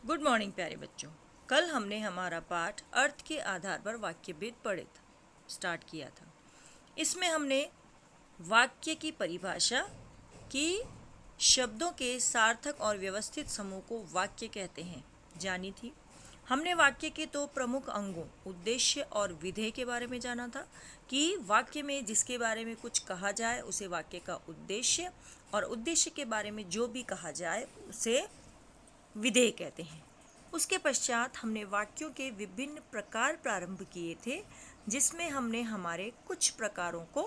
Good morning प्यारे बच्चों। कल हमने हमारा पाठ अर्थ के आधार पर वाक्य भेद स्टार्ट किया था। इसमें हमने वाक्य की परिभाषा की, शब्दों के सार्थक और व्यवस्थित समूह को वाक्य कहते हैं जानी थी। हमने वाक्य के दो प्रमुख अंगों उद्देश्य और विधेय के बारे में जाना था कि वाक्य में जिसके बारे में कुछ कहा जाए उसे वाक्य का उद्देश्य, और उद्देश्य के बारे में जो भी कहा जाए उसे विधेय कहते हैं। उसके पश्चात हमने वाक्यों के विभिन्न प्रकार प्रारंभ किए थे, जिसमें हमने हमारे कुछ प्रकारों को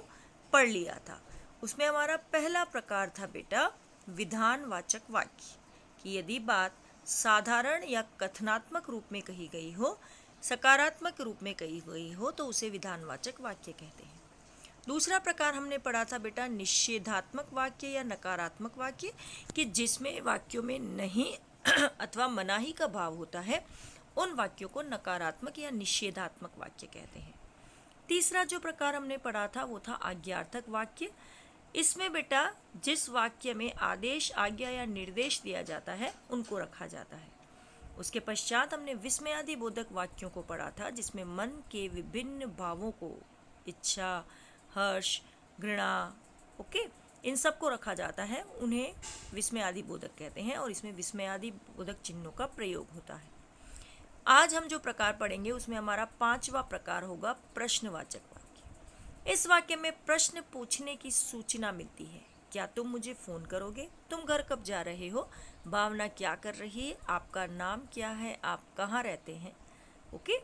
पढ़ लिया था। उसमें हमारा पहला प्रकार था बेटा विधानवाचक वाक्य, कि यदि बात साधारण या कथनात्मक रूप में कही गई हो, सकारात्मक रूप में कही गई हो, तो उसे विधानवाचक वाक्य कहते हैं। दूसरा प्रकार हमने पढ़ा था बेटा निषेधात्मक वाक्य या नकारात्मक वाक्य, कि जिसमें वाक्यों में नहीं अथवा मनाही का भाव होता है, उन वाक्यों को नकारात्मक या निषेधात्मक वाक्य कहते हैं। तीसरा जो प्रकार हमने पढ़ा था वो था आज्ञार्थक वाक्य। इसमें बेटा जिस वाक्य में आदेश, आज्ञा या निर्देश दिया जाता है उनको रखा जाता है। उसके पश्चात हमने विस्मयादि बोधक वाक्यों को पढ़ा था, जिसमें मन के विभिन्न भावों को, इच्छा, हर्ष, घृणा, ओके, इन सब को रखा जाता है, उन्हें विस्मयादि बोधक कहते हैं, और इसमें विस्मयादि बोधक चिन्हों का प्रयोग होता है। आज हम जो प्रकार पढ़ेंगे उसमें हमारा पांचवा प्रकार होगा प्रश्नवाचक वाक्य। इस वाक्य में प्रश्न पूछने की सूचना मिलती है। क्या तुम मुझे फोन करोगे? तुम घर कब जा रहे हो? भावना क्या कर रही है? आपका नाम क्या है? आप कहाँ रहते हैं? ओके,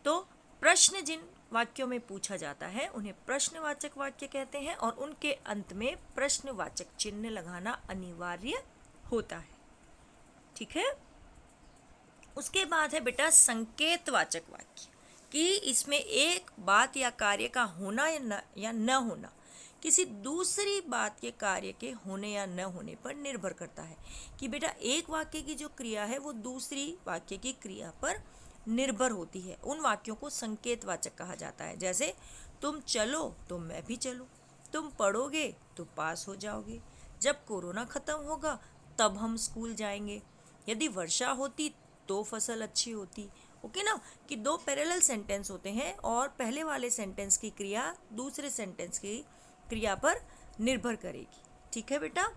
तो प्रश्न जिन वाक्यों में पूछा जाता है उन्हें प्रश्नवाचक वाक्य कहते हैं, और उनके अंत में प्रश्नवाचक चिन्ह लगाना अनिवार्य होता है। ठीक है। उसके बाद है बेटा संकेतवाचक वाक्य, कि इसमें एक बात या कार्य का होना या न होना किसी दूसरी बात के कार्य के होने या न होने पर निर्भर करता है। कि बेटा एक वाक्य की जो क्रिया है वो दूसरी वाक्य की क्रिया पर निर्भर होती है। उन वाक्यों को संकेतवाचक कहा जाता है। जैसे तुम चलो तो मैं भी चलूं, तुम पढ़ोगे तो पास हो जाओगे, जब कोरोना खत्म होगा तब हम स्कूल जाएंगे, यदि वर्षा होती तो फसल अच्छी होती। ओके ना, कि दो पैरेलल सेंटेंस होते हैं और पहले वाले सेंटेंस की क्रिया दूसरे सेंटेंस की क्रिया पर निर्भर करेगी। ठीक है बेटा।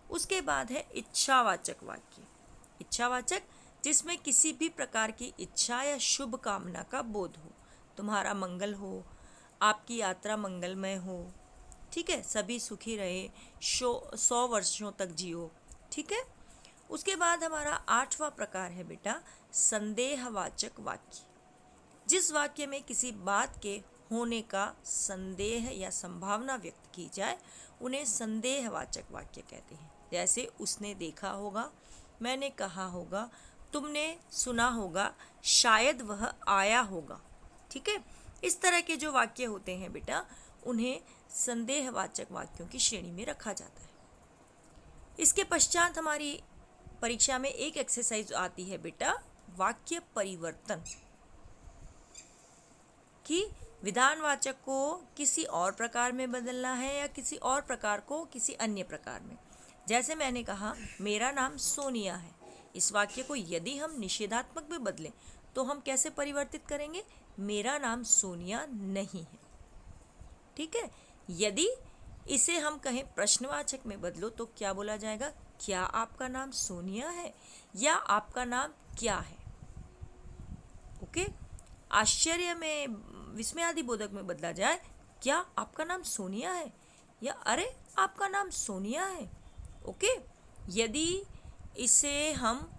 उसके बाद है इच्छावाचक वाक्य। इच्छावाचक जिसमें किसी भी प्रकार की इच्छा या शुभ कामना का बोध हो। तुम्हारा मंगल हो, आपकी यात्रा मंगलमय हो, ठीक है, सभी सुखी रहे, 100 वर्षों तक जियो। ठीक है। उसके बाद हमारा आठवां प्रकार है बेटा संदेहवाचक वाक्य। जिस वाक्य में किसी बात के होने का संदेह या संभावना व्यक्त की जाए उन्हें संदेहवाचक वाक्य कहते हैं। जैसे उसने देखा होगा, मैंने कहा होगा, तुमने सुना होगा, शायद वह आया होगा। ठीक है। इस तरह के जो वाक्य होते हैं बेटा उन्हें संदेहवाचक वाक्यों की श्रेणी में रखा जाता है। इसके पश्चात हमारी परीक्षा में एक एक्सरसाइज आती है बेटा वाक्य परिवर्तन, कि विधानवाचक को किसी और प्रकार में बदलना है या किसी और प्रकार को किसी अन्य प्रकार में। जैसे मैंने कहा मेरा नाम सोनिया है, इस वाक्य को यदि हम निषेधात्मक में बदलें तो हम कैसे परिवर्तित करेंगे? मेरा नाम सोनिया नहीं है। ठीक है। यदि इसे हम कहें प्रश्नवाचक में बदलो तो क्या बोला जाएगा? क्या आपका नाम सोनिया है या आपका नाम क्या है? ओके। आश्चर्य में, विस्मयादि बोधक में बदला जाए, क्या आपका नाम सोनिया है या अरे आपका नाम सोनिया है। ओके। यदि इसे हम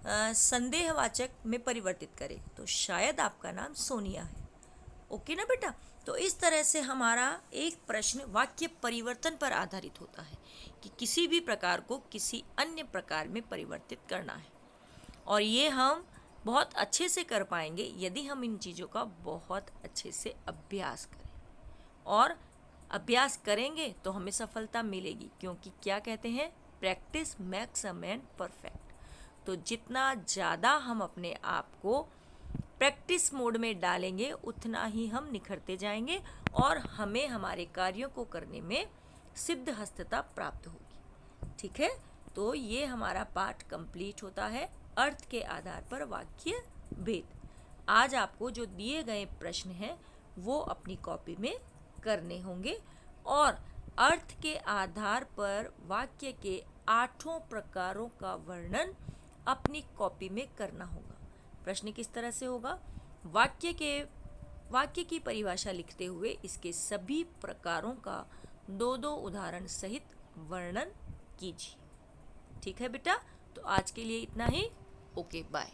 संदेहवाचक में परिवर्तित करें तो शायद आपका नाम सोनिया है। ओके ना बेटा। तो इस तरह से हमारा एक प्रश्न वाक्य परिवर्तन पर आधारित होता है, कि किसी भी प्रकार को किसी अन्य प्रकार में परिवर्तित करना है, और ये हम बहुत अच्छे से कर पाएंगे यदि हम इन चीज़ों का बहुत अच्छे से अभ्यास करें, और अभ्यास करेंगे तो हमें सफलता मिलेगी, क्योंकि क्या कहते हैं, practice makes a man perfect. तो जितना ज़्यादा हम अपने आप को प्रैक्टिस मोड में डालेंगे उतना ही हम निखरते जाएंगे और हमें हमारे कार्यों को करने में सिद्धहस्तता प्राप्त होगी। ठीक है। तो ये हमारा पाठ कंप्लीट होता है अर्थ के आधार पर वाक्य भेद। आज आपको जो दिए गए प्रश्न हैं वो अपनी कॉपी में करने होंगे और अर्थ के आधार पर वाक्य के 8 प्रकारों का वर्णन अपनी कॉपी में करना होगा। प्रश्न किस तरह से होगा? वाक्य की परिभाषा लिखते हुए इसके सभी प्रकारों का 2-2 उदाहरण सहित वर्णन कीजिए। ठीक है बेटा, तो आज के लिए इतना ही। Okay, bye.